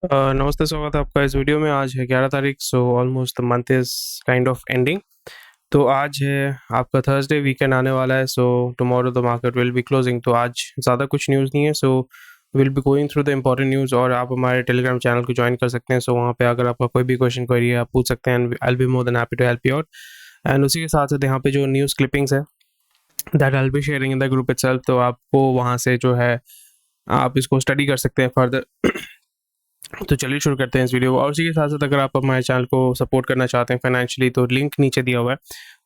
नमस्ते, स्वागत है आपका इस वीडियो में। आज है 11 तारीख, so almost the month is kind of ending. तो आज है आपका थर्सडे, वीकेंड आने वाला है, so tomorrow the market will be closing. तो आज ज़्यादा कुछ न्यूज़ नहीं है, सो will be going through the important news. और आप हमारे टेलीग्राम चैनल को ज्वाइन कर सकते हैं, सो वहाँ पे अगर आपका कोई भी क्वेश्चन क्वेरी है आप पूछ सकते हैं, and I will be more than happy to help you out. And उसी के साथ साथ यहाँ पे जो न्यूज़ क्लिपिंग्स है that I will be sharing in the group itself, तो आपको वहाँ से जो है आप इसको स्टडी कर सकते हैं फर्दर। तो चलिए शुरू करते हैं इस वीडियो को। और उसी के साथ साथ अगर आप हमारे चैनल को सपोर्ट करना चाहते हैं फाइनेंशियली, तो लिंक नीचे दिया हुआ है।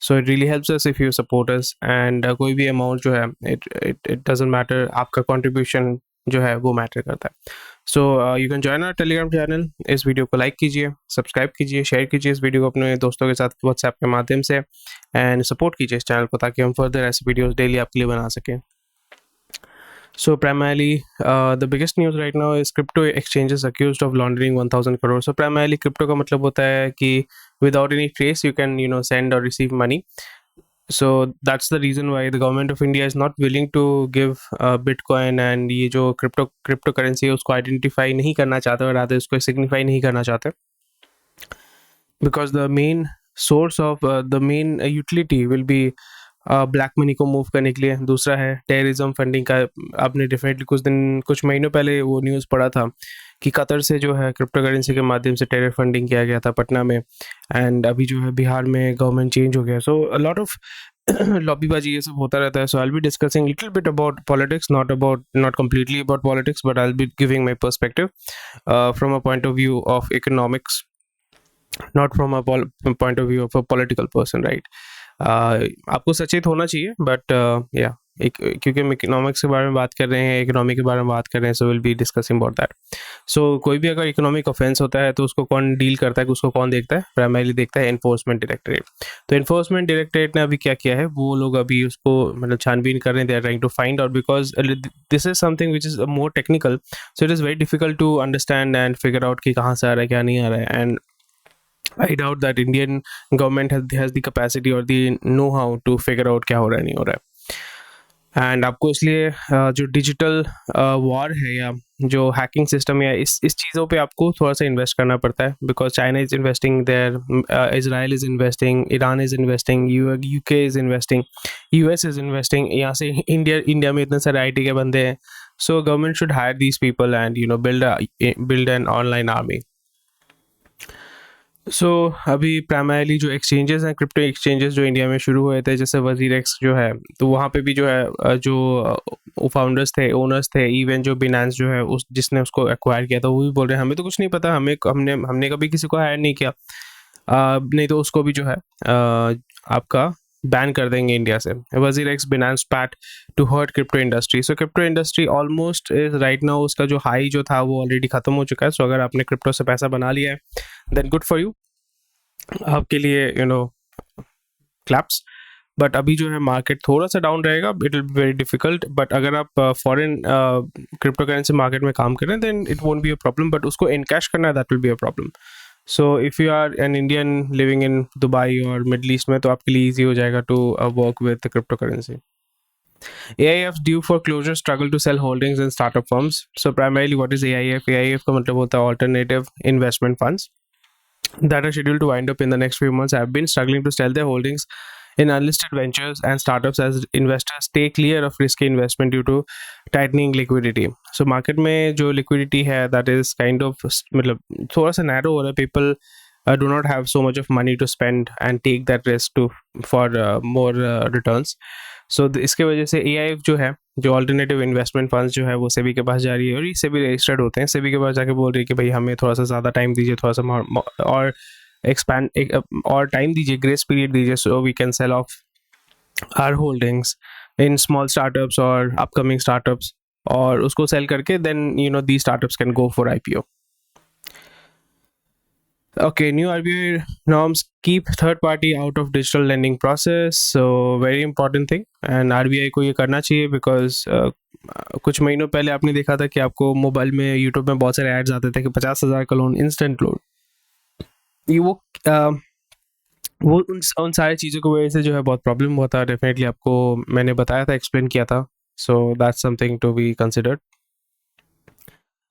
So it really helps us if you support us, and कोई भी अमाउंट जो है इट डजंट मैटर, आपका कंट्रीब्यूशन जो है वो मैटर करता है। So you can join our Telegram channel. इस वीडियो को लाइक कीजिए, सब्सक्राइब कीजिए, शेयर कीजिए इस वीडियो को अपने दोस्तों के साथ व्हाट्सएप के माध्यम से, एंड सपोर्ट कीजिए इस चैनल को ताकि हम फर्दर ऐसे वीडियोज़ डेली आपके लिए बना सकें। So primarily, the biggest news right now is crypto exchanges accused of laundering 1,000 crore. So primarily crypto का मतलब होता है कि without any trace you can send or receive money. So that's the reason why the government of India is not willing to give Bitcoin and ये जो cryptocurrency है उसको identify नहीं करना चाहते, और rather उसको signify नहीं करना चाहते, because the main source of the main utility will be black money को मूव करने के लिए। दूसरा है टेररिज्म फंडिंग का। आपने डेफिनेटली कुछ महीनों पहले वो न्यूज़ पढ़ा था कि कतर से जो है क्रिप्टो करेंसी के माध्यम से टेरर फंडिंग किया गया था पटना में, एंड अभी जो है बिहार में गवर्नमेंट चेंज हो गया। सो अ लॉट ऑफ लॉबीबाजी ये सब होता रहता है। So I will be discussing little bit about politics, not completely about politics, but I'll be giving my perspective from a point of view of economics, not from a point of view of a political person, right? आपको सचेत होना चाहिए, but या क्योंकि हम economics के बारे में बात कर रहे हैं, इकोनॉमी के बारे में बात कर रहे हैं, so will be discussing about that. So कोई भी अगर इकोनॉमिक ऑफेंस होता है तो उसको कौन डील करता है, उसको कौन देखता है? प्राइमरीली देखता है एनफोर्समेंट डायरेक्टरेट। तो एनफोर्समेंट डायरेक्टरेट ने अभी क्या किया है, वो लोग अभी उसको मतलब छानबीन कर रहे हैं, they are trying to find out, because this is something which is more technical, so it is very difficult to understand and figure out कि कहाँ से आ रहा है क्या नहीं आ रहा है। And I doubt that Indian government has the capacity or the know-how to figure out क्या हो रहा है नहीं हो रहा है। एंड आपको इसलिए जो डिजिटल वॉर है या जो हैकिंग सिस्टम या इस चीज़ों पे आपको थोड़ा सा इन्वेस्ट करना पड़ता है, because China is investing there, Israel is investing, Iran is investing, UK is investing, US is investing. यहाँ से इंडिया में इतने सारे आईटी के बंदे हैं। So government should hire these people and build an online army. So अभी primarily जो एक्सचेंजेस हैं, क्रिप्टो एक्सचेंजेस जो इंडिया में शुरू हुए थे, जैसे वजीर एक्स जो है, तो वहाँ पे भी जो है जो फाउंडर्स थे, ओनर्स थे, इवन जो बिनांस जो है उस जिसने उसको एक्वायर किया था, वो भी बोल रहे हैं हमें तो कुछ नहीं पता, हमने कभी किसी को हायर नहीं किया। नहीं तो उसको भी जो है आपका बैन कर देंगे इंडिया से। WazirX Binance spat to hurt crypto industry. So crypto industry almost is right now, उसका जो हाई जो था वो ऑलरेडी खत्म हो चुका है। सो अगर आपने क्रिप्टो से पैसा बना लिया है देन गुड फॉर यू, आपके लिए क्लैप्स। बट अभी जो है मार्केट थोड़ा सा डाउन रहेगा, it will be very difficult. But अगर आप फॉरेन क्रिप्टो करेंसी मार्केट में काम कर रहे हैं then it won't be a problem, but उसको इनकैश करना है that will be a problem. So if you are an Indian living in Dubai और मिडल ईस्ट में, तो आपके लिए ईजी हो जाएगा to work with the cryptocurrency. AIF due for closure, struggle to sell holdings in startup firms. So primarily what is AIF? AIF का मतलब होता है Alternative Investment Funds that are scheduled to wind up in the next few months have been struggling to sell their holdings in unlisted ventures and startups as investors stay clear of risky investment due to tightening liquidity. So market में जो liquidity है that is kind of मतलब थोड़ा सा narrow हो रहा है। People do not have so much of money to spend and take that risk for more returns. So इसके वजह से AIF जो है, जो ऑल्टरनेटिव इन्वेस्टमेंट फंड्स जो है, वो सेबी के पास जा रही है, और ये सेबी रजिस्टर्ड होते हैं। सेबी के पास जाके बोल रही है कि भाई हमें थोड़ा सा ज़्यादा टाइम दीजिए, थोड़ा सा और और टाइम दीजिए, ग्रेस पीरियड दीजिए, so we can sell off our holdings in small startups और अपकमिंग स्टार्टअप्स, और उसको सेल करके then the startups can go for IPO. Okay, new RBI norms keep third party out of digital lending process, so very important thing, and RBI को ये करना चाहिए because कुछ महीनों पहले आपने देखा था कि आपको मोबाइल में यूट्यूब में बहुत सारे एड्स आते थे कि 50,000 का लोन, इंस्टेंट लोन। ये वो उन सारी चीज़ों की वजह से जो है बहुत प्रॉब्लम हुआ था। डेफिनेटली आपको मैंने बताया था, एक्सप्लेन किया था, so that's something to be considered.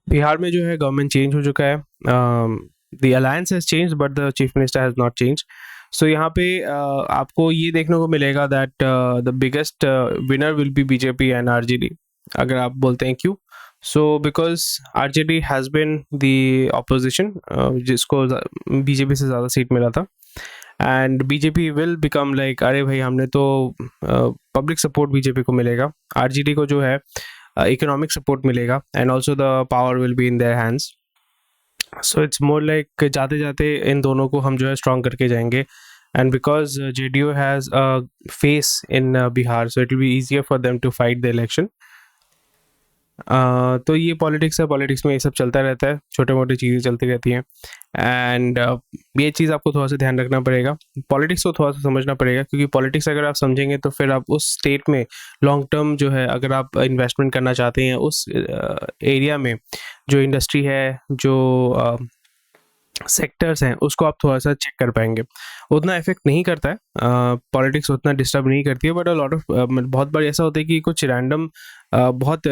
Bihar में जो है गवर्नमेंट चेंज हो चुका है, the alliance has change but the chief minister has not change. So यहाँ पे आपको ये देखने को मिलेगा that the biggest winner will be BJP and RJD. अगर आप बोलते हैं क्यों, so because RJD has been the opposition, जिसको बीजेपी से ज़्यादा सीट मिला था, and BJP will become like अरे भाई हमने तो पब्लिक सपोर्ट बीजेपी को मिलेगा, आरजेडी को जो है इकोनॉमिक सपोर्ट मिलेगा, and also the power will be in their hands. So it's more like जाते जाते इन दोनों को हम जो है स्ट्रॉन्ग करके जाएंगे, and because JDU has a face in Bihar, so it will be easier for them to fight the election. तो ये पॉलिटिक्स है, पॉलिटिक्स में ये सब चलता रहता है, छोटे मोटी चीज़ें चलती रहती हैं, एंड ये चीज़ आपको थोड़ा सा ध्यान रखना पड़ेगा, पॉलिटिक्स को थोड़ा सा समझना पड़ेगा, क्योंकि पॉलिटिक्स अगर आप समझेंगे तो फिर आप उस स्टेट में लॉन्ग टर्म जो है अगर आप इन्वेस्टमेंट करना चाहते हैं उस एरिया में, जो इंडस्ट्री है, जो सेक्टर्स हैं, उसको आप थोड़ा सा चेक कर पाएंगे। उतना इफेक्ट नहीं करता है, पॉलिटिक्स उतना डिस्टर्ब नहीं करती है, बट अ लॉट ऑफ बहुत बार ऐसा होता है कि कुछ रैंडम बहुत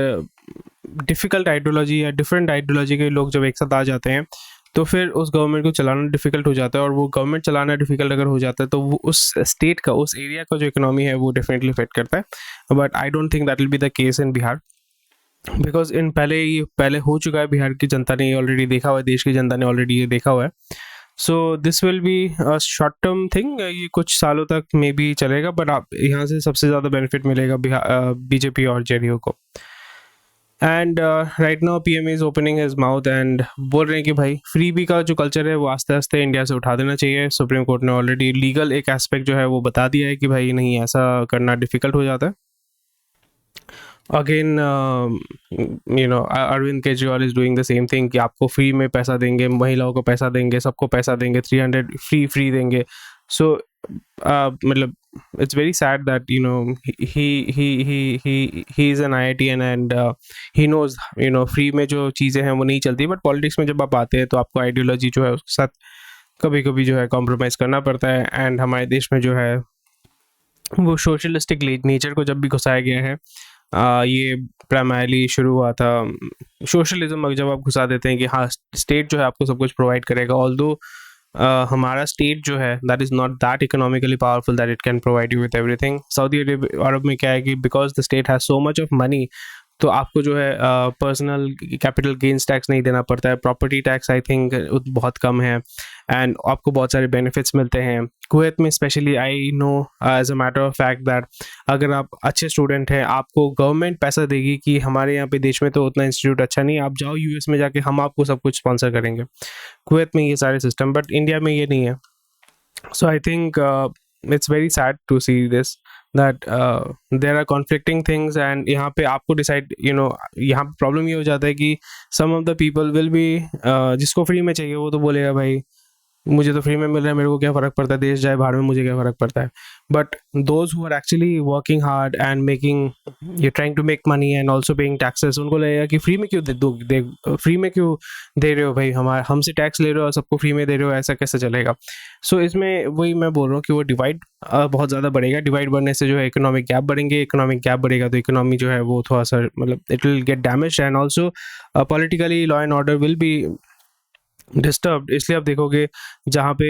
डिफ़िकल्ट आइडियोलॉजी या डिफरेंट आइडियोलॉजी के लोग जब एक साथ आ जाते हैं तो फिर उस गवर्नमेंट को चलाना डिफ़िकल्ट हो जाता है, और वो गवर्नमेंट चलाना डिफ़िकल्ट अगर हो जाता है तो वो उस स्टेट का, उस एरिया का जो इकोनॉमी है वो डेफिनेटली इफेक्ट करता है। But I don't think that will be the case in Bihar, because in पहले हो चुका है, बिहार की जनता ने ऑलरेडी देखा हुआ है, देश की जनता ने ऑलरेडी ये देखा हुआ है। So this will be a short term thing, ये कुछ सालों तक मे बी चलेगा, बट आप यहाँ से सबसे ज़्यादा बेनिफिट मिलेगा बीजेपी और जेडीयू को। And right now PM is opening his mouth and बोल रहे हैं कि भाई फ्री बी का जो कल्चर है वो आस्ते आस्ते इंडिया से उठा देना चाहिए। सुप्रीम कोर्ट ने ऑलरेडी लीगल एक एस्पेक्ट जो है वो बता दिया है कि भाई नहीं, ऐसा करना डिफ़िकल्ट हो जाता है। Again Arvind Kejriwal is doing the same thing कि आपको फ्री में पैसा देंगे, महिलाओं को पैसा देंगे, सबको पैसा देंगे, 300 फ्री देंगे। सो मतलब it's very sad that he is an IITian and he knows free में जो चीज़ें हैं वो नहीं चलती, बट पॉलिटिक्स में जब आप आते हैं तो आपको आइडियोलॉजी जो है उसके साथ कभी कभी जो है कॉम्प्रोमाइज़ करना पड़ता है। एंड हमारे देश में जो है वो सोशलिस्टिक नेचर को जब भी घुसाया गया है, ये प्राइमरली शुरू हुआ था सोशलिज्म, जब आप घुसा देते हैं कि हाँ स्टेट जो है आपको सब कुछ प्रोवाइड करेगा, ऑल्दो हमारा स्टेट जो है that is not that economically powerful that it can provide you with everything. Saudi Arab में क्या है कि because the state has so much of money, तो आपको जो है पर्सनल कैपिटल गेन्स टैक्स नहीं देना पड़ता है, प्रॉपर्टी टैक्स आई थिंक बहुत कम है, एंड आपको बहुत सारे बेनिफिट्स मिलते हैं। कुवैत में specially I know as a matter of fact that अगर आप अच्छे स्टूडेंट हैं आपको गवर्नमेंट पैसा देगी कि हमारे यहाँ पे देश में तो उतना इंस्टीट्यूट अच्छा नहीं है, आप जाओ यूएस में जाके हम आपको सब कुछ स्पॉन्सर करेंगे। कुवैत में ये सारे सिस्टम, बट इंडिया में ये नहीं है। So I think it's very sad to see this that there are conflicting things, and यहाँ पे आपको decide यहाँ पे प्रॉब्लम ये हो जाता है कि some of the people will be जिसको फ्री में चाहिए वो तो बोलेगा भाई मुझे तो फ्री में मिल रहा है, मेरे को क्या फ़र्क पड़ता है, देश जाए बाहर में मुझे क्या फ़र्क पड़ता है। But those who are actually working hard and making ये trying to make money and also paying taxes, उनको लगेगा कि फ्री में क्यों फ्री में क्यों दे रहे हो भाई, हमसे टैक्स ले रहे हो और सबको फ्री में दे रहे हो, ऐसा कैसे चलेगा। सो इसमें वही मैं बोल रहा हूँ कि वो डिवाइड बहुत ज़्यादा बढ़ेगा, डिवाइड बढ़ने से जो है इकोनॉमिक गैप बढ़ेंगे, इकोनॉमिक गैप बढ़ेगा तो इकोनॉमी जो है वो थोड़ा सा मतलब it will get damage, and also politically law and order will be disturbed. इसलिए आप देखोगे जहाँ पे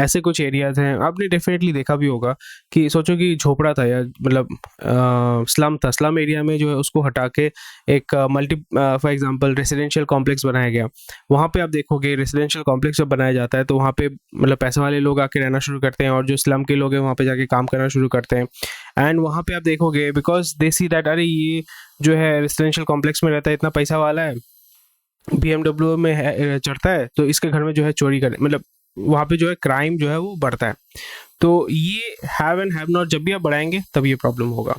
ऐसे कुछ एरियाज हैं, आपने डेफिनेटली देखा भी होगा कि सोचो कि झोपड़ा था या मतलब स्लम था, स्लम एरिया में जो है उसको हटा के एक multi for example residential complex बनाया गया। वहाँ पे आप देखोगे रेसिडेंशियल कॉम्प्लेक्स जब बनाया जाता है तो वहाँ पे मतलब पैसे वाले लोग आके रहना शुरू करते हैं, और जो स्लम के लोग हैं वहाँ पे जाके काम करना शुरू करते हैं। एंड वहाँ पे आप देखोगे बिकॉज दे सी दैट अरे ये जो है रेसिडेंशियल कॉम्प्लेक्स में रहता है, इतना पैसा वाला है, BMW में चढ़ता है, तो इसके घर में जो है चोरी कर मतलब वहाँ पे जो है क्राइम जो है वो बढ़ता है। तो ये हैव एंड हैव नॉट जब भी आप बढ़ाएंगे तब ये प्रॉब्लम होगा।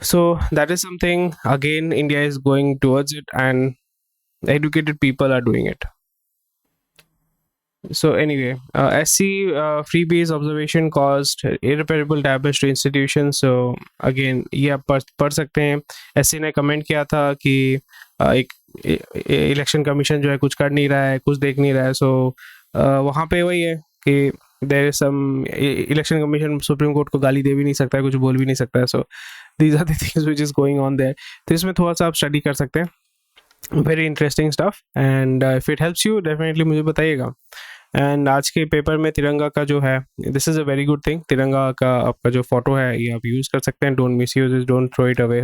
सो that is something again India is going towards it and educated people are doing it. So anyway, SC freebies observation caused irreparable damage to institutions. So again ये आप पढ़ सकते हैं। SC ने कमेंट किया था कि एक इलेक्शन कमीशन जो है कुछ कर नहीं रहा है, कुछ देख नहीं रहा है। सो वहाँ पे वही है कि there is some election commission supreme court को गाली दे भी नहीं सकता है, कुछ बोल भी नहीं सकता है। So these are the things which is going on there. तो इसमें थोड़ा सा आप स्टडी कर सकते हैं। Very interesting stuff and if it helps you definitely मुझे बताइएगा। एंड आज के पेपर में तिरंगा का जो है, this is a very good thing. तिरंगा का आपका जो फोटो है ये आप यूज़ कर सकते हैं। Don't misuse it, don't throw it away.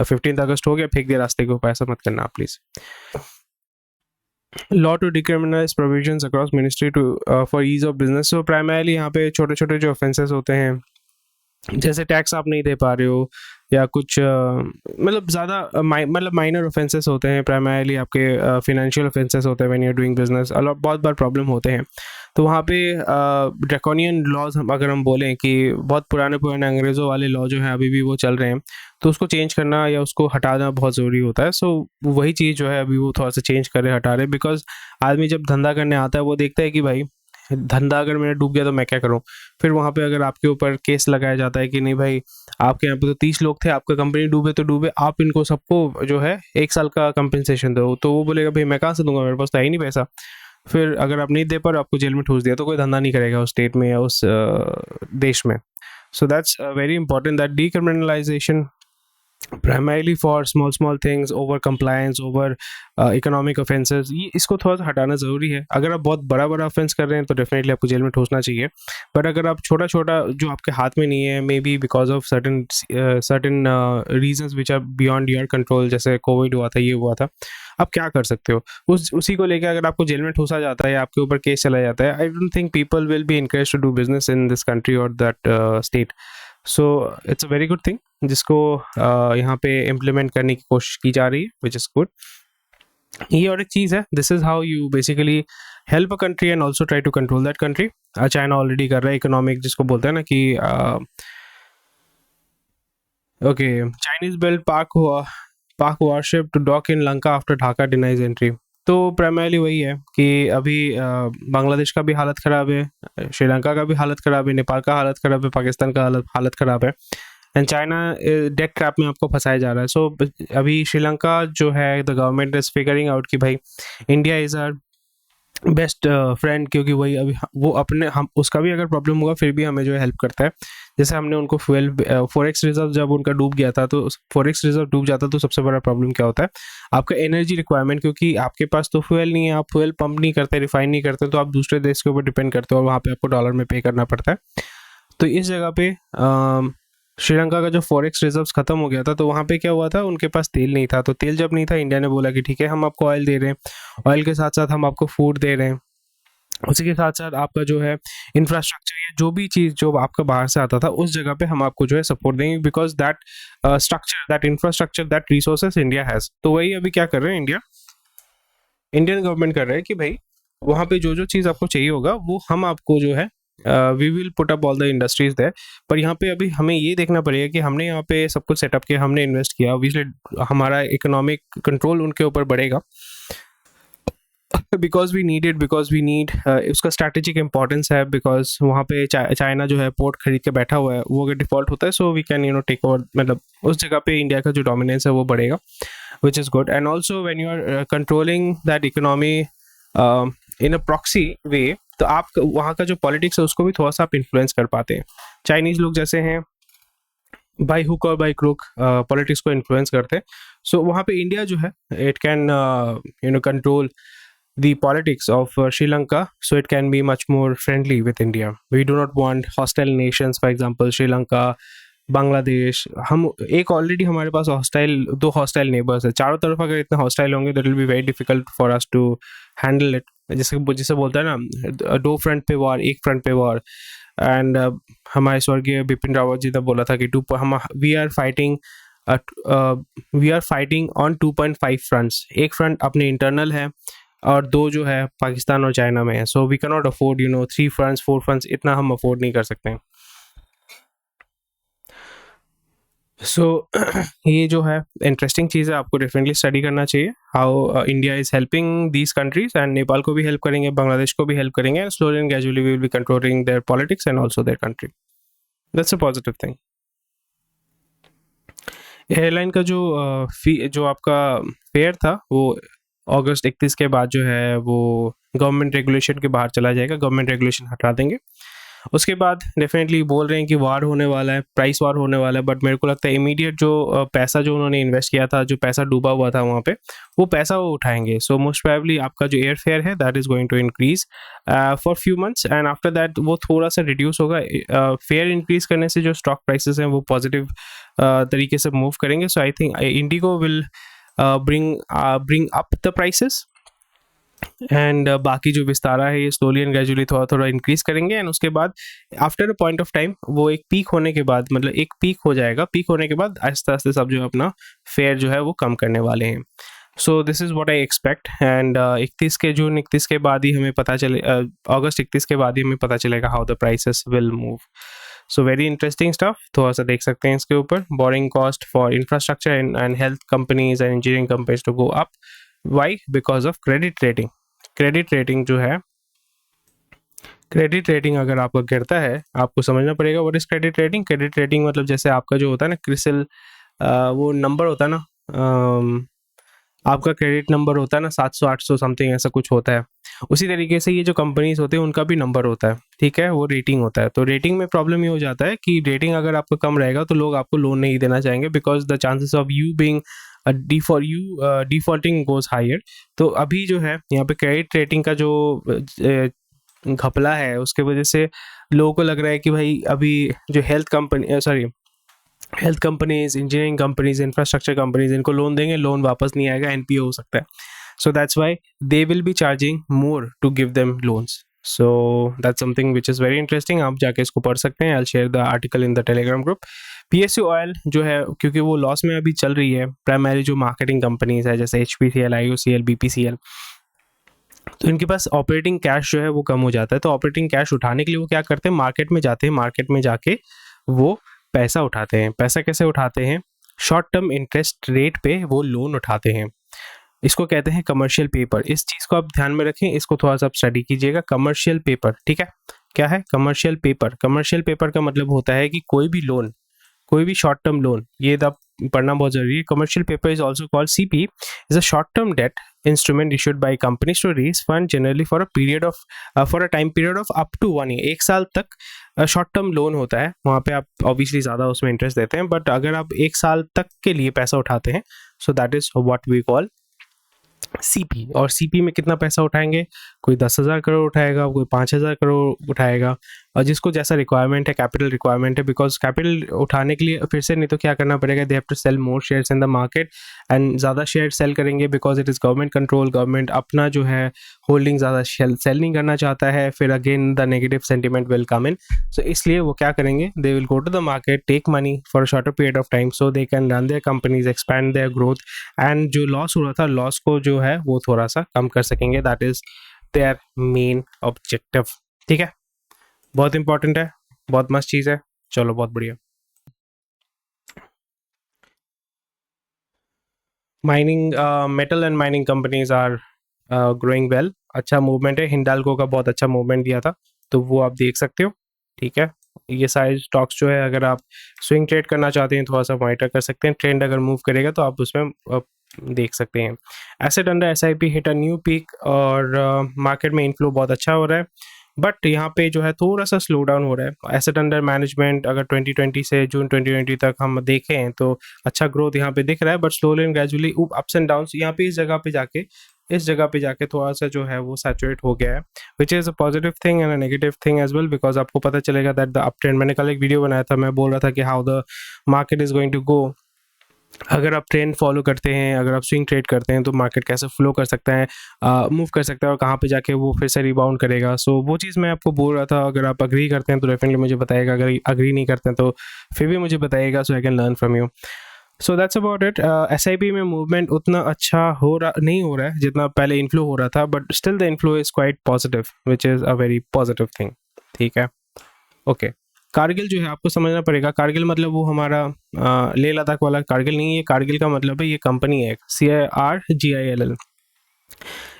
15th अगस्त हो गया, फेंक दिया रास्ते के ऊपर, ऐसा मत करना please. Law to decriminalise provisions across ministry to for ease of business. So primarily यहाँ पे छोटे छोटे जो ऑफेंसेस होते हैं, जैसे टैक्स आप नहीं दे पा रहे हो या कुछ मतलब ज़्यादा मतलब माइनर ऑफेंसेस होते हैं, प्राइमरली आपके फिनेंशियल ऑफेंसेस होते हैं when you are doing business. बहुत बार प्रॉब्लम होते हैं। तो वहाँ पे ड्रैकोनियन लॉज अगर हम बोलें कि बहुत पुराने पुराने अंग्रेज़ों वाले लॉ जो हैं अभी भी वो चल रहे हैं, तो उसको चेंज करना या उसको हटाना बहुत ज़रूरी होता है। सो वही चीज़ जो है अभी वो थोड़ा सा चेंज कर रहे, हटा रहे, बिकॉज आदमी जब धंधा करने आता है वो देखता है कि भाई धंधा अगर मेरा डूब गया तो मैं क्या करूं। फिर वहाँ पे अगर आपके ऊपर केस लगाया जाता है कि नहीं भाई आपके यहाँ पे तो 30 लोग थे, आपका कंपनी डूबे तो डूबे, आप इनको सबको जो है 1 साल का कंपनसेशन दो, तो वो बोलेगा भाई मैं कहाँ से दूंगा, मेरे पास तो है ही नहीं पैसा। फिर अगर आप नहीं दे पर आपको जेल में ठूस दिया तो कोई धंधा नहीं करेगा उस स्टेट में या उस देश में। So that's very important that decriminalisation primarily for small small things, over compliance, over economic offences, ये इसको थोड़ा सा हटाना ज़रूरी है। अगर आप बहुत बड़ा बड़ा ऑफेंस कर रहे हैं तो डेफिनेटली आपको जेल में ठूसना चाहिए। बट अगर आप छोटा छोटा जो आपके हाथ में नहीं है, may be because of certain certain reasons which are beyond your control, जैसे कोविड हुआ था, ये हुआ था, आप क्या कर सकते हो उसी को लेकर अगर आपको जेल में ठूसा जाता है या आपके ऊपर केस चला जाता है, I don't think people will be encourage to do business in this country और that state. So it's a very good thing जिसको यहाँ पे इम्प्लीमेंट करने की कोशिश की जा रही है, विच इज़ गुड। ये और एक चीज़ है, this is how you basically help a country and also try to control that country. China already कर रहा है इकोनॉमिक, जिसको बोलते हैं ना कि okay, Chinese build Pak warship to dock in Lanka after Dhaka denies entry. तो प्राइमरली वही है कि अभी बांग्लादेश का भी हालत ख़राब है, श्रीलंका का भी हालत ख़राब है, नेपाल का हालत ख़राब है, पाकिस्तान का हालत ख़राब है, एंड चाइना डेट ट्रैप में आपको फंसाया जा रहा है। सो अभी श्रीलंका जो है, the government is figuring out कि भाई India is our best friend, क्योंकि वही अभी वो अपने हम उसका भी अगर प्रॉब्लम होगा फिर भी हमें जो है हेल्प करता है। जैसे हमने उनको फ्यूल फॉरेक्स रिजर्व जब उनका डूब गया था, तो फॉरेक्स रिजर्व डूब जाता तो सबसे बड़ा प्रॉब्लम क्या होता है, आपका एनर्जी रिक्वायरमेंट, क्योंकि आपके पास तो फ्यूल नहीं है, आप फ्यूल पंप नहीं करते, रिफाइन नहीं करते, तो आप दूसरे देश के ऊपर डिपेंड करते हो और वहाँ पे आपको डॉलर में पे करना पड़ता है। तो इस जगह पे श्रीलंका का जो फॉरेक्स रिजर्व्स खत्म हो गया था, तो वहाँ पे क्या हुआ था, उनके पास तेल नहीं था। तो तेल जब नहीं था, इंडिया ने बोला कि ठीक है हम आपको ऑयल दे रहे हैं, ऑयल के साथ साथ हम आपको फूड दे रहे हैं, उसी के साथ साथ आपका जो है इंफ्रास्ट्रक्चर या जो भी चीज़ जो आपका बाहर से आता था उस जगह पे हम आपको जो है सपोर्ट देंगे, because that structure, that infrastructure, that resources India has. तो वही अभी क्या कर रहे हैं इंडियन गवर्नमेंट कर रहा है कि भाई वहाँ पे जो जो चीज़ आपको चाहिए होगा वो हम आपको जो है we will put up all the industries there. पर यहाँ पे अभी हमें ये देखना पड़ेगा कि हमने यहाँ पे सब कुछ सेटअप किया, हमने इन्वेस्ट किया, ऑब्वियसली हमारा इकोनॉमिक कंट्रोल उनके ऊपर बढ़ेगा, बिकॉज वी नीड उसका स्ट्रैटेजिक इंपॉर्टेंस है, बिकॉज वहाँ पे चाइना जो है पोर्ट खरीद के बैठा हुआ है, वो अगर डिफॉल्ट होता है so we can take over, मतलब उस जगह पे इंडिया का जो डोमिनेंस है वो बढ़ेगा, which is good. And also when you are controlling that economy in a proxy way, तो आप वहाँ का जो पॉलिटिक्स है उसको भी थोड़ा सा आप इन्फ्लुएंस कर पाते हैं। चाइनीज लोग जैसे हैं बाई हुक और बाई क्रूक पॉलिटिक्स को इन्फ्लुएंस करते हैं। सो वहाँ पे इंडिया जो है it can control the politics of Sri Lanka, so it can be much more friendly with India. We do not want hostile nations, for example Sri Lanka, Bangladesh. हम एक already हमारे पास दो हॉस्टाइल नेबर्स है, चारों तरफ अगर इतने हॉस्टाइल होंगे that will be very difficult for us to handle it. जिसे बोलता है ना दो फ्रंट पे वॉर, एक फ्रंट पे वॉर। एंड हमारे स्वर्गीय बिपिन रावत जी ने बोला था कि we are fighting on 2.5 fronts. एक फ्रंट अपने इंटरनल है और दो जो है पाकिस्तान और चाइना में है। So we can not afford 3 fronts 4 fronts, इतना हम अफोर्ड नहीं कर सकते हैं। सो ये जो है इंटरेस्टिंग चीज़ है, आपको डेफिनेटली स्टडी करना चाहिए how India is helping these countries, and Nepal को भी हेल्प करेंगे, बांग्लादेश को भी हेल्प करेंगे, and slowly and gradually we will be controlling their politics and also their country. That's a positive thing. Airline का जो आपका फेयर था वो अगस्त 31 के बाद जो है वो गवर्नमेंट रेगुलेशन के बाहर चला जाएगा, गवर्नमेंट रेगुलेशन हटा देंगे। उसके बाद डेफिनेटली बोल रहे हैं कि वार होने वाला है, प्राइस वार होने वाला है, बट मेरे को लगता है इमीडिएट जो पैसा जो उन्होंने इन्वेस्ट किया था, जो पैसा डूबा हुआ था वहाँ पे, वो पैसा वो उठाएंगे। सो मोस्ट प्रोबेबली आपका जो एयर फेयर है that is going to increase for few months, and after that वो थोड़ा सा रिड्यूस होगा। फेयर इंक्रीज करने से जो स्टॉक प्राइसेस हैं वो पॉजिटिव तरीके से मूव करेंगे। So I think IndiGo will bring up the prices, and बाकी जो विस्तारा है ये स्लोली एंड ग्रेजुअली थोड़ा थोड़ा इंक्रीज करेंगे, एंड उसके बाद after a point of time वो एक पीक होने के बाद, मतलब एक पीक हो जाएगा, पीक होने के बाद आहिस्ते आहिस्ते सब जो है अपना फेयर जो है वो कम करने वाले हैं। So this is what I expect, and 31 के बाद ही हमें पता चले, अगस्त 31 के बाद ही हमें पता चलेगा how the prices will move. So very interesting stuff, थोड़ा सा देख सकते हैं इसके ऊपर। Borrowing cost for infrastructure and health companies and engineering companies to go up, why? Because of credit rating. Credit rating जो है, क्रेडिट रेटिंग अगर आपका गिरता है, आपको समझना पड़ेगा what is credit rating. Credit rating मतलब जैसे आपका जो होता है ना क्रिसिल, वो नंबर होता है ना, आपका क्रेडिट नंबर होता है ना 700 800 समथिंग ऐसा कुछ होता है, उसी तरीके से ये जो कंपनीज होते हैं उनका भी नंबर होता है, ठीक है, वो रेटिंग होता है। तो रेटिंग में प्रॉब्लम ये हो जाता है कि रेटिंग अगर आपका कम रहेगा तो लोग आपको लोन नहीं देना चाहेंगे, because the chances of you being defaulting goes higher. तो अभी जो है यहाँ पे क्रेडिट रेटिंग का जो घपला है उसके वजह से लोगों को लग रहा है कि भाई अभी जो health companies, engineering companies, infrastructure companies, इनको लोन देंगे, लोन वापस नहीं आएगा, एनपीओ हो सकता है। So that's why they will be charging more to give them loans. So that's something which is very interesting, आप जाके इसको पढ़ सकते हैं। I share the article in the Telegram group. PSU oil जो है, क्योंकि वो लॉस में अभी चल रही है, प्राइमरी जो मार्केटिंग कंपनीज है जैसे HPCL, IOCL, BPCL, तो इनके पास ऑपरेटिंग कैश जो है वो कम हो जाता है। तो ऑपरेटिंग कैश उठाने के लिए वो क्या करते हैं, मार्केट में जाते हैं, मार्केट में जाके वो पैसा उठाते हैं। पैसा कैसे उठाते हैं? शॉर्ट टर्म इंटरेस्ट रेट पे वो लोन उठाते हैं। इसको कहते हैं कमर्शियल पेपर। इस चीज़ को आप ध्यान में रखें, इसको थोड़ा सा आप स्टडी कीजिएगा। कमर्शियल पेपर, ठीक है, क्या है कमर्शियल पेपर? कमर्शियल पेपर का मतलब होता है कि कोई भी लोन, कोई भी शॉर्ट टर्म लोन, ये आप पढ़ना बहुत जरूरी है। Commercial paper is also called CP, is a short term debt instrument issued by companies to raise fund generally for a time period of up to 1 year. 1 साल तक शॉर्ट टर्म लोन होता है, वहाँ पे आप ऑब्वियसली ज़्यादा उसमें interest देते हैं, बट अगर आप 1 साल तक के लिए पैसा उठाते हैं, so that is what we call CP। और CP में कितना पैसा उठाएंगे? कोई 10,000 करोड़ उठाएगा, कोई 5,000 करोड़ उठाएगा, और जिसको जैसा रिक्वायरमेंट है, कैपिटल रिक्वायरमेंट है, बिकॉज कैपिटल उठाने के लिए फिर से नहीं तो क्या करना पड़ेगा, they have to sell more shares in the market, and ज़्यादा शेयर सेल करेंगे because it is government control. Government अपना जो है होल्डिंग ज़्यादा सेल नहीं करना चाहता है, फिर again the negative sentiment will come in. So इसलिए वो क्या करेंगे, they will go to the market, take money for a shorter period of time so they can run their companies, expand their growth, and जो loss हो रहा था, loss को जो है वो थोड़ा सा कम कर सकेंगे। That is their main objective, ठीक है। बहुत इंपॉर्टेंट है, बहुत मस्त चीज़ है। चलो, बहुत बढ़िया। Mining, metal and mining companies are growing well. अच्छा मूवमेंट है, हिंडाल्को का बहुत अच्छा मूवमेंट दिया था, तो वो आप देख सकते हो, ठीक है। ये सारे स्टॉक्स जो है, अगर आप स्विंग ट्रेड करना चाहते हैं, थोड़ा सा मॉनिटर कर सकते हैं। ट्रेंड अगर मूव करेगा तो आप उसमें देख सकते हैं। Asset under SIP hit a new peak, और मार्केट में इनफ्लो बहुत अच्छा हो रहा है, बट यहाँ पे जो है थोड़ा सा स्लो डाउन हो रहा है। एसेट अंडर मैनेजमेंट अगर 2020 से जून 2020 तक हम देखें तो अच्छा ग्रोथ यहाँ पे दिख रहा है, but slowly and gradually ups and downs. यहाँ पे इस जगह पे जाके थोड़ा सा जो है वो सैचुरेट हो गया है, which is a positive thing and a negative thing as well, because आपको पता चलेगा दैट द अप ट्रेंड, मैंने कल एक वीडियो बनाया था, मैं बोल रहा था कि how the market is going to go. अगर आप ट्रेंड फॉलो करते हैं, अगर आप स्विंग ट्रेड करते हैं, तो मार्केट कैसे फ्लो कर सकता है, मूव कर सकता है, और कहाँ पे जाके वो फिर से रिबाउंड करेगा। सो वो चीज़ मैं आपको बोल रहा था। अगर आप अग्री करते हैं तो डेफिनेटली मुझे बताइएगा, अगर अग्री नहीं करते हैं तो फिर भी मुझे बताइएगा, so I can learn from you. So that's about it. SIP में मूवमेंट उतना अच्छा नहीं हो रहा है जितना पहले इन्फ्लो हो रहा था, but still the inflow is quite positive, which is a very positive thing, ठीक है। ओके, कारगिल जो है आपको समझना पड़ेगा। कारगिल मतलब वो हमारा लेह लद्दाख वाला कारगिल नहीं है। ये कारगिल का मतलब है, ये कंपनी है CIRGILL।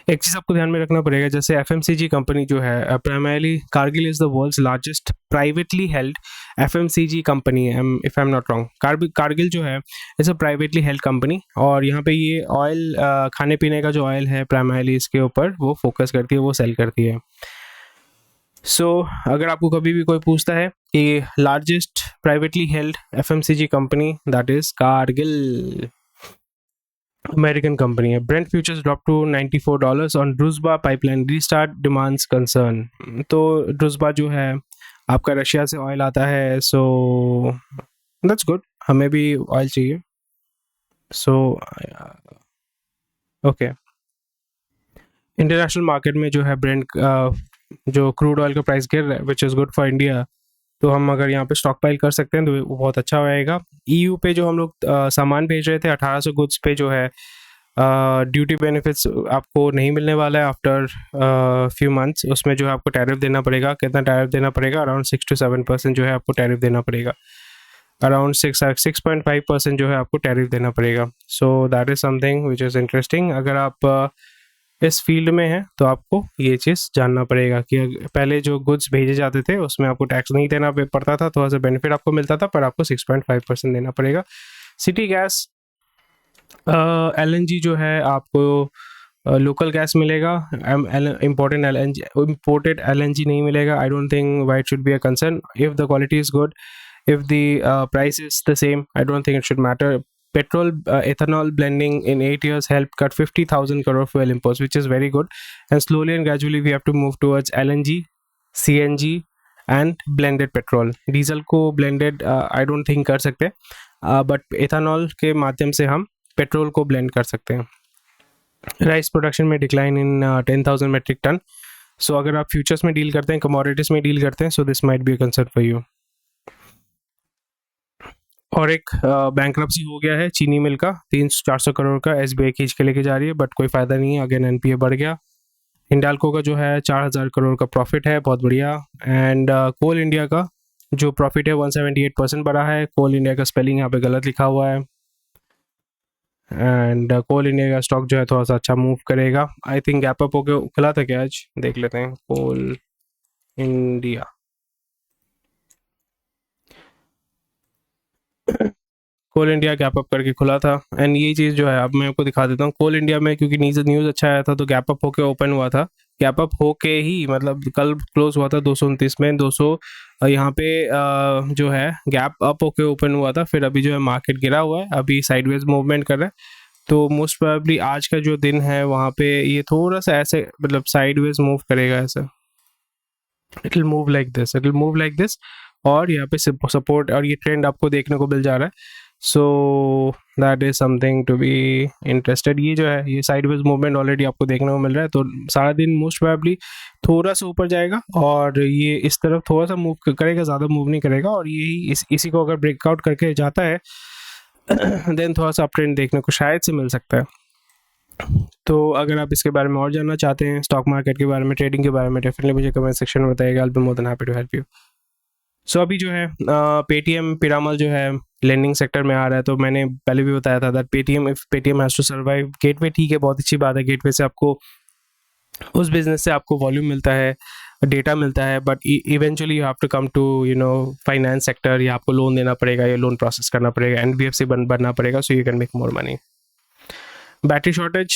एक चीज़ आपको ध्यान में रखना पड़ेगा, जैसे FMCG कंपनी जो है, primarily Cargill is the world's largest privately held FMCG company है, if I am not wrong. Cargill जो है is a privately held company, और यहाँ पे ये ऑयल, खाने पीने का जो ऑयल है प्राइमरली इसके ऊपर वो फोकस करती है, वो सेल करती है। सो अगर आपको कभी भी कोई पूछता है कि largest privately held FMCG company, that is Cargill, American company है। Brent futures drop to $94 on Druzhba pipeline restart demands concern. तो ड्रुजबा जो है आपका रशिया से ऑयल आता है, सो दैट्स गुड, हमें भी ऑयल चाहिए। सो ओके, इंटरनेशनल मार्केट में जो है ब्रेंट जो क्रूड ऑयल का प्राइस गिर रहा है, which is good for India. तो हम अगर यहाँ पे स्टॉक पाइल कर सकते हैं तो वो बहुत अच्छा रहेगा। ईयू पे जो हम लोग सामान भेज रहे थे 1800 गुड्स पे जो है ड्यूटी बेनिफिट्स आपको नहीं मिलने वाला है आफ्टर फ्यू मंथ्स। उसमें जो है आपको टैरिफ देना पड़ेगा। कितना टैरिफ देना पड़ेगा? अराउंड 6 to 7% जो है आपको टैरिफ देना पड़ेगा। अराउंड 6.5% जो है आपको टैरिफ देना पड़ेगा। So that is something which is interesting. अगर आप इस फील्ड में हैं तो आपको ये चीज़ जानना पड़ेगा कि पहले जो गुड्स भेजे जाते थे उसमें आपको टैक्स नहीं देना पड़ता था, थोड़ा सा बेनिफिट आपको मिलता था, पर आपको 6.5% देना पड़ेगा। सिटी गैस एलएनजी जो है आपको लोकल गैस मिलेगा, इम्पोर्टेड एलएनजी नहीं मिलेगा। आई don't think why it should be a concern if the quality is good, if the price is the same. I don't think it should matter. Petrol ethanol blending in 8 years helped cut 50,000 crore fuel imports, which is very good. And slowly and gradually we have to move towards LNG, CNG and blended petrol. Diesel को blended I don't think कर सकते, but ethanol के माध्यम से हम petrol को blend कर सकते हैं। राइस प्रोडक्शन में डिक्लाइन इन 10,000 मेट्रिक टन। सो अगर आप फ्यूचर्स में डील करते हैं, कमोडिटीज में डील करते हैं, so this might be a concern for you. और एक बैंक्रप्सी हो गया है चीनी मिल का, 300-400 करोड़ का एसबीआई खींच के लेके जा रही है, बट कोई फ़ायदा नहीं है, अगेन एनपीए बढ़ गया। हिंडाल्को का जो है 4,000 करोड़ का प्रॉफिट है, बहुत बढ़िया। एंड कोल इंडिया का जो प्रॉफिट है 178% बढ़ा है। कोल इंडिया का स्पेलिंग यहाँ पे गलत लिखा हुआ है। एंड कोल इंडिया का स्टॉक जो है थोड़ा सा अच्छा मूव करेगा। आई थिंक गैप अप होकर खुला था क्या आज, देख लेते हैं। कोल इंडिया कोल इंडिया गैप अप करके खुला था। एंड ये चीज़ जो है अब मैं आपको दिखा देता हूँ। कोल इंडिया में क्योंकि न्यूज़ अच्छा आया था तो गैप अप होके ओपन हुआ था। गैप अप होके ही मतलब कल क्लोज हुआ था 229 में, 200 यहाँ पे जो है गैप अप होके ओपन हुआ था। फिर अभी जो है मार्केट गिरा हुआ है, अभी साइडवेज मूवमेंट कर रहा है। तो मोस्ट प्रोबेबली आज का जो दिन है वहाँ पे ये थोड़ा सा ऐसे मतलब साइडवेज मूव करेगा ऐसे। It will move like this, it will move like this, और यहाँ पे सपोर्ट और ये ट्रेंड आपको देखने को मिल जा रहा है। So that is something to be interested. ये जो है ये साइडवेज मूवमेंट ऑलरेडी आपको देखने को मिल रहा है, तो सारा दिन मोस्ट प्रोबेबली थोड़ा सा ऊपर जाएगा और ये इस तरफ थोड़ा सा मूव करेगा, ज़्यादा मूव नहीं करेगा। और यही इसी को अगर ब्रेकआउट करके जाता है देन थोड़ा सा अप ट्रेंड देखने को शायद से मिल सकता है। तो अगर आप इसके बारे में और जानना चाहते हैं, स्टॉक मार्केट के बारे में, ट्रेडिंग के बारे में, डेफिनेटली मुझे कमेंट सेक्शन में बताइएगा। I will be more than happy to help you. So अभी जो है पेटीएम पिरामल जो है लेंडिंग सेक्टर में आ रहा है। तो मैंने पहले भी बताया था that Paytm has to survive. Gateway ठीक है, बहुत अच्छी बात है, गेटवे से आपको उस बिजनेस से आपको वॉल्यूम मिलता है, डेटा मिलता है, but eventually you have to come to finance sector, या आपको लोन देना पड़ेगा या लोन प्रोसेस करना पड़ेगा, एनबीएफसी बनना पड़ेगा, सो you can make more money. Battery shortage,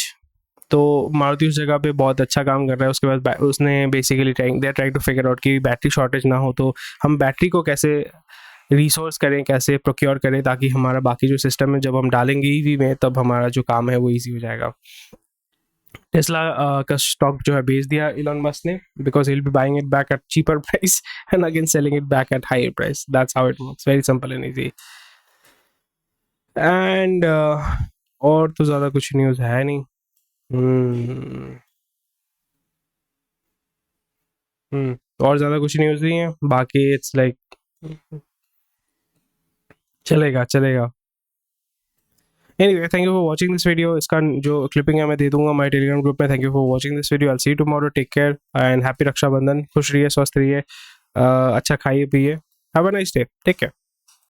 तो मारुति उस जगह पे बहुत अच्छा काम कर रहा है। उसके बाद उसने basically they are trying to figure out कि बैटरी शॉर्टेज ना हो तो हम बैटरी को कैसे रिसोर्स करें, कैसे प्रोक्योर करें, ताकि हमारा बाकी जो सिस्टम है जब हम डालेंगे ईवी में तब हमारा जो काम है वो ईजी हो जाएगा। टेस्ला का स्टॉक जो है बेच दिया इलॉन मस्क ने, because he will be buying it back at cheaper price and again selling it back at higher price. That's how it works, very simple and easy. And और तो ज़्यादा कुछ न्यूज़ है नहीं। और ज़्यादा कुछ न्यूज़ नहीं है, बाकी इट्स लाइक चलेगा चलेगा। Anyway, thank you for watching this video. इसका जो क्लिपिंग है मैं दे दूंगा माय टेलीग्राम ग्रुप में। Thank you for watching this video. I see you tomorrow. Take care and happy Rakshabandhan. खुश रहिए, स्वस्थ रहिए, अच्छा खाइए पिए। Have a nice day, take care.